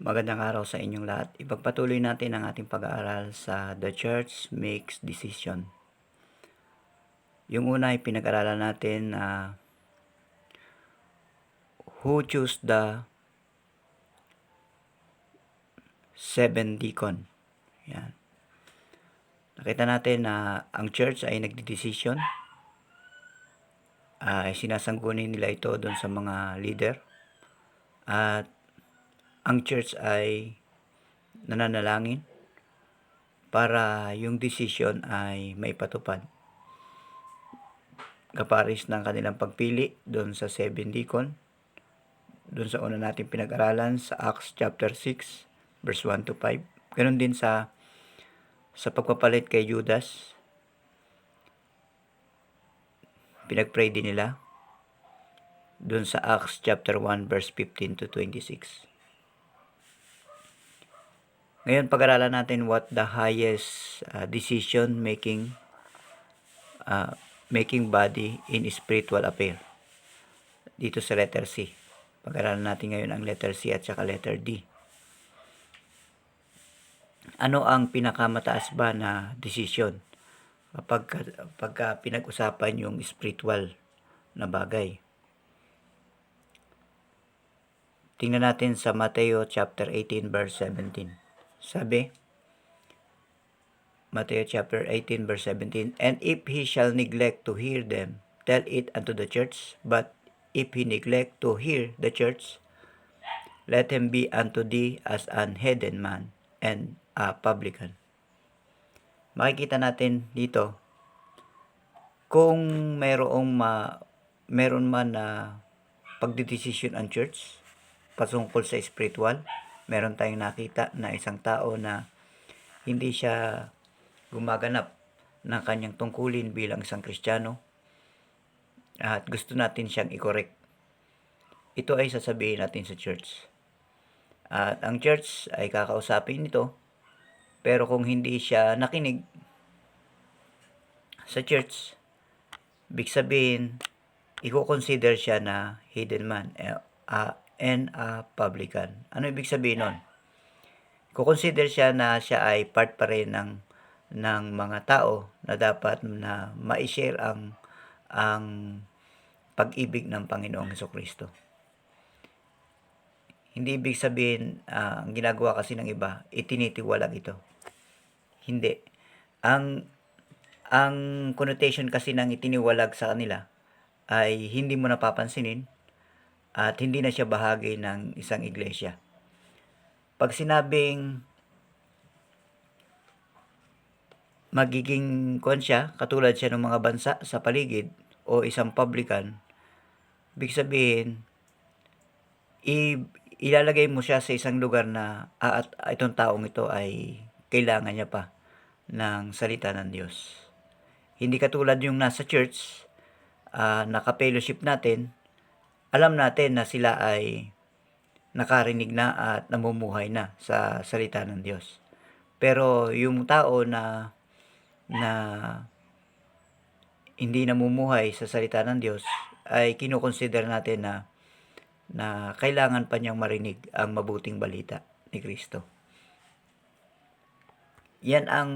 Magandang araw sa inyong lahat. Ipagpatuloy natin ang ating pag-aaral sa The Church Makes Decision. Yung una ay pinag-aralan natin na who choose the seven deacon. Yan. Nakita natin na ang church ay nagdidesisyon. Sinasanggunin nila ito doon sa mga leader. At ang church ay nananalangin para yung decision ay maipatupad. Kaparis ng kanilang pagpili doon sa 7 deacon. Doon sa una natin pinag-aralan sa Acts chapter 6 verse 1 to 5. Ganon din sa pagpapalit kay Judas. Pinag-pray din nila doon sa Acts chapter 1 verse 15 to 26. Ngayon pag-aralan natin what the highest decision making body in spiritual affair. Dito sa letter C. Pag-aralan natin ngayon ang letter C at saka letter D. Ano ang pinakamataas ba na decision pagka pinag-usapan yung spiritual na bagay? Tingnan natin sa Mateo chapter 18 verse 17. Sabi, Mateo chapter 18 verse 17, "And if he shall neglect to hear them, tell it unto the church. But if he neglect to hear the church, let him be unto thee as an heathen man and a publican." Makikita natin dito, kung meron man na pagdidesisyon ang church patungkol sa spiritual, meron tayong nakita na isang tao na hindi siya gumaganap ng kanyang tungkulin bilang isang Kristiyano at gusto natin siyang i-correct. Ito ay sasabihin natin sa church. At ang church ay kakausapin nito, pero kung hindi siya nakinig sa church, ibig sabihin, i-consider siya na hidden man and a publican. Ano ibig sabihin nun? I-consider siya na siya ay part pa rin ng mga tao na dapat na ma-share ang pag-ibig ng Panginoong Hesukristo. Hindi ibig sabihin, ang ginagawa kasi ng iba, itinitiwalag ito. Hindi. Ang connotation kasi ng itiniwalag sa kanila ay hindi mo napapansinin at hindi na siya bahagi ng isang iglesia. Pag sinabing magiging siya, katulad siya ng mga bansa sa paligid o isang publican, ibig sabihin, ilalagay mo siya sa isang lugar na at itong taong ito ay kailangan niya pa ng salita ng Diyos. Hindi katulad yung nasa church, naka-fellowship natin, alam natin na sila ay nakarinig na at namumuhay na sa salita ng Diyos. Pero yung tao na hindi namumuhay sa salita ng Diyos ay kinukonsider natin na kailangan pa niyang marinig ang mabuting balita ni Kristo. Yan ang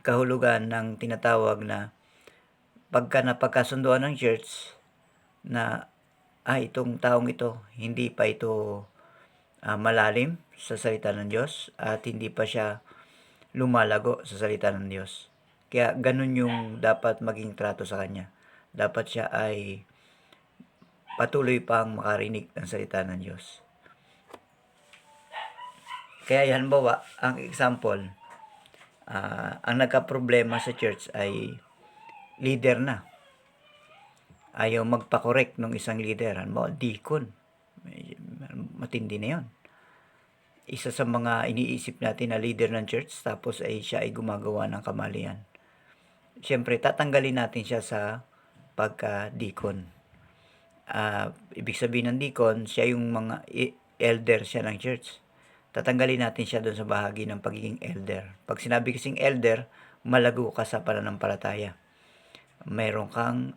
kahulugan ng tinatawag na pagka napagkasunduan ng church na itong taong ito, hindi pa ito malalim sa salita ng Diyos at hindi pa siya lumalago sa salita ng Diyos. Kaya ganun yung dapat maging trato sa kanya. Dapat siya ay patuloy pang makarinig ng salita ng Diyos. Kaya halimbawa, ang example, ang nagka-problema sa church ay leader na. Ayaw magpa-correct ng isang leader. Halimbawa, deacon. Matindi na yun. Isa sa mga iniisip natin na leader ng church, tapos ay siya ay gumagawa ng kamalian. Siyempre, tatanggalin natin siya sa pagka-deacon. Ibig sabihin ng deacon, siya yung mga elder siya ng church. Tatanggalin natin siya doon sa bahagi ng pagiging elder. Pag sinabi kasing elder, malago ka sa pananampalataya. Mayroon kang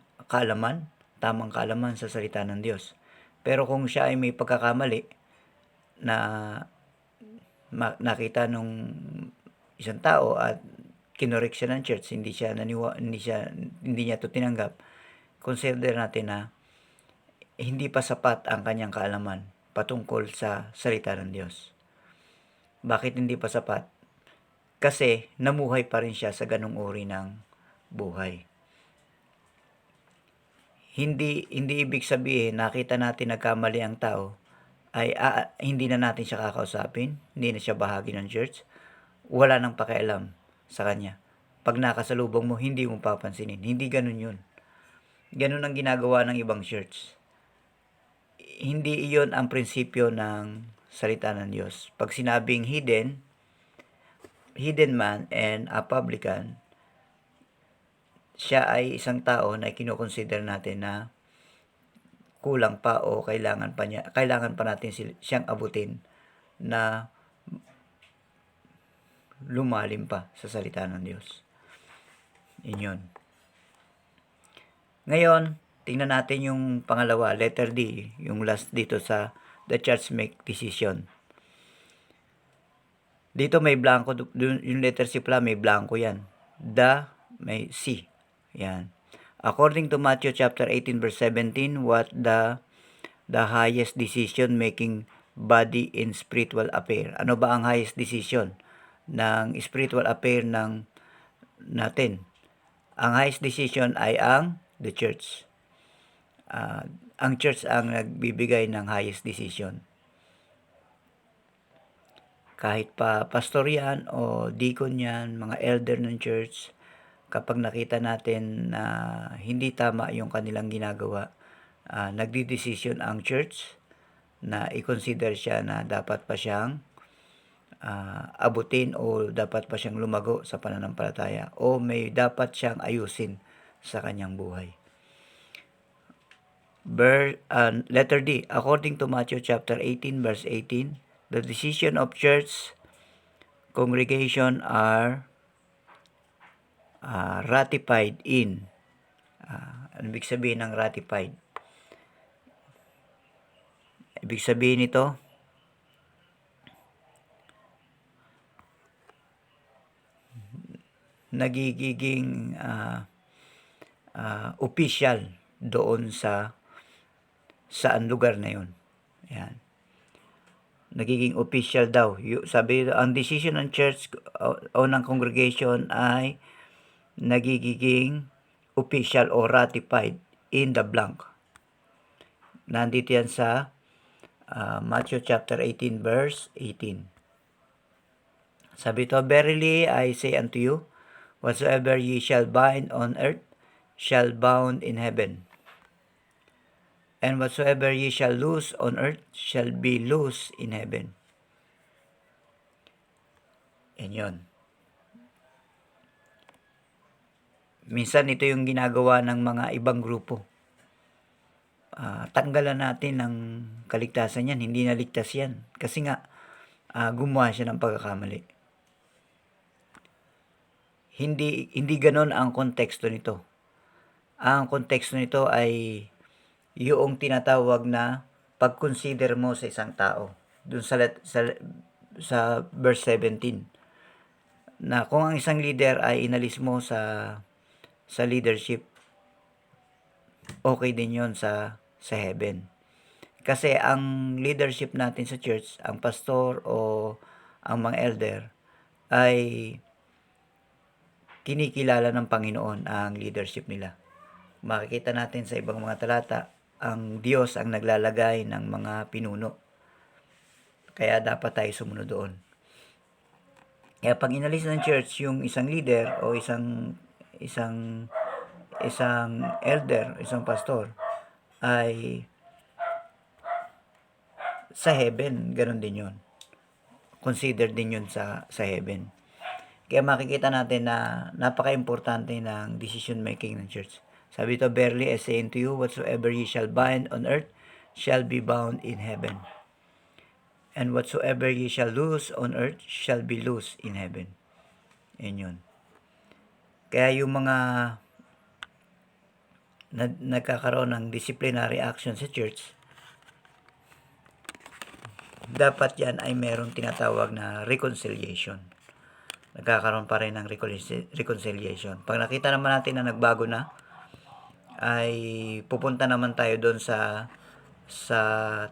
tamang kaalaman sa salita ng Diyos. Pero kung siya ay may pagkakamali, na nakita nung isang tao at kinorek siya ng church, hindi niya to tinanggap, consider natin na hindi pa sapat ang kanyang kaalaman patungkol sa salita ng Diyos. Bakit hindi pa sapat? Kasi namuhay pa rin siya sa ganung uri ng buhay. Hindi ibig sabihin nakita natin nagkamali ang tao ay hindi na natin siya kakausapin, hindi na siya bahagi ng church, wala nang pakialam sa kanya. Pag nakasalubong mo, hindi mo papansinin. Hindi ganun yun. Ganun ang ginagawa ng ibang church. Hindi iyon ang prinsipyo ng salita ng Diyos. Pag sinabing hidden man and a publican, siya ay isang tao na kinoconsider natin na kulang pa o kailangan pa natin siyang abutin na lumalim pa sa salita ng Diyos. Yun. Ngayon, tingnan natin yung pangalawa, letter D, yung last dito sa the church make decision. Dito may blanco, yung letter C pala may blanco yan. The may C. Yan. According to Matthew chapter 18 verse 17, what the highest decision making body in spiritual affair. Ano ba ang highest decision ng spiritual affair ng natin? Ang highest decision ay ang the church. Ang church ang nagbibigay ng highest decision. Kahit pa pastor yan o deacon yan, mga elder ng church, kapag nakita natin na hindi tama yung kanilang ginagawa, nagdi-decision ang church na i-consider siya na dapat pa siyang abutin o dapat pa siyang lumago sa pananampalataya o may dapat siyang ayusin sa kanyang buhay. Letter D, according to Matthew chapter 18 verse 18, the decision of church congregation are ratified in. Ano ibig sabihin ng ratified? Ibig sabihin nito, nagiging official doon sa saan lugar na yun. Yan. Nagiging official daw. Sabi, ang decision ng church o ng congregation ay nagiging official o ratified in the blank. Nandito yan sa Matthew chapter 18 verse 18. Sabi ito, verily I say unto you, whatsoever ye shall bind on earth shall bound in heaven. And whatsoever ye shall loose on earth shall be loose in heaven. And yun. Minsan ito yung ginagawa ng mga ibang grupo. Tanggalan natin ng kaligtasan yan. Hindi naligtas yan. Kasi nga, gumawa siya ng pagkakamali. Hindi ganon ang konteksto nito. Ang konteksto nito ay yung tinatawag na pag-consider mo sa isang tao. Doon sa verse 17. Na kung ang isang leader ay inalis mo sa leadership, okay din yon sa heaven. Kasi ang leadership natin sa church, ang pastor o ang mga elder, ay kinikilala ng Panginoon ang leadership nila. Makikita natin sa ibang mga talata, ang Diyos ang naglalagay ng mga pinuno. Kaya dapat tayo sumunod doon. Kaya pag inalis ng church yung isang leader o isang elder, isang pastor, ay sa heaven, ganun din yun. Consider din yun sa heaven. Kaya makikita natin na napaka-importante ng decision making ng church. Sabi ito, verily I say unto you, whatsoever ye shall bind on earth shall be bound in heaven. And whatsoever ye shall loose on earth shall be loose in heaven. Yan yun. Kaya yung mga nagkakaroon ng disciplinary action sa church, dapat yan ay merong tinatawag na reconciliation. Nagkakaroon pa rin ng reconciliation. Pag nakita naman natin na nagbago na, ay pupunta naman tayo doon sa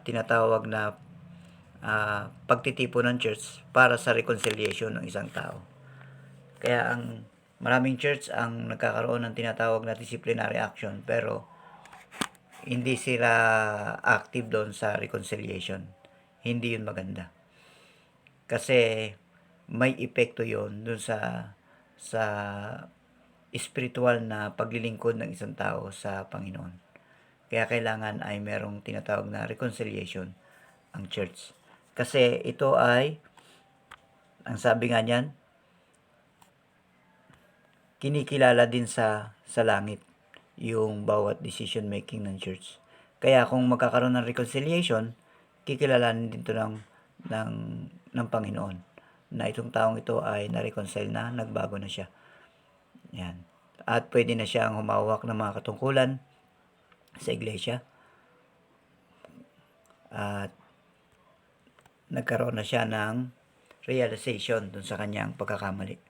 tinatawag na pagtitipon ng church para sa reconciliation ng isang tao. Kaya ang maraming church ang nagkakaroon ng tinatawag na disciplinary action, pero hindi sila active doon sa reconciliation. Hindi yun maganda. Kasi may epekto yun doon sa spiritual na paglilingkod ng isang tao sa Panginoon. Kaya kailangan ay merong tinatawag na reconciliation ang church. Kasi ito ay, ang sabi nga niyan, kinikilala din sa langit yung bawat decision making ng church. Kaya kung magkakaroon ng reconciliation, kikilalanin din to ng Panginoon na itong taong ito ay na-reconcile na, nagbago na siya. Yan. At pwede na siyang humawak ng mga katungkulan sa iglesia. At nagkaroon na siya ng realization dun sa kanyang pagkakamali.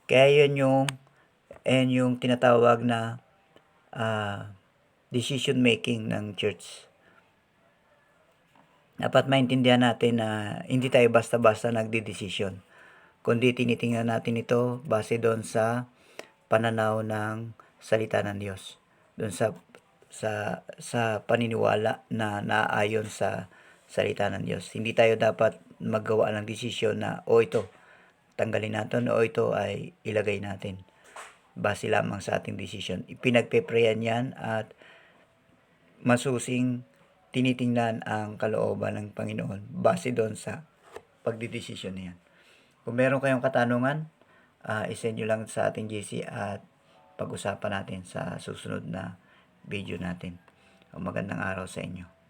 Kaya yun yung tinatawag na decision making ng church. Dapat maintindihan natin na hindi tayo basta-basta nagdidesisyon, kundi tinitingnan natin ito base doon sa pananaw ng salita ng Diyos, doon sa paniniwala na naayon sa salita ng Diyos. Hindi tayo dapat maggawa ng desisyon na ito tanggalin natin o ito ay ilagay natin. Base lamang sa ating desisyon. Ipinagpeprayan yan at masusing tinitingnan ang kalooban ng Panginoon base doon sa pagdidesisyon na yan. Kung meron kayong katanungan, isend nyo lang sa ating GC at pag-usapan natin sa susunod na video natin. Magandang araw sa inyo.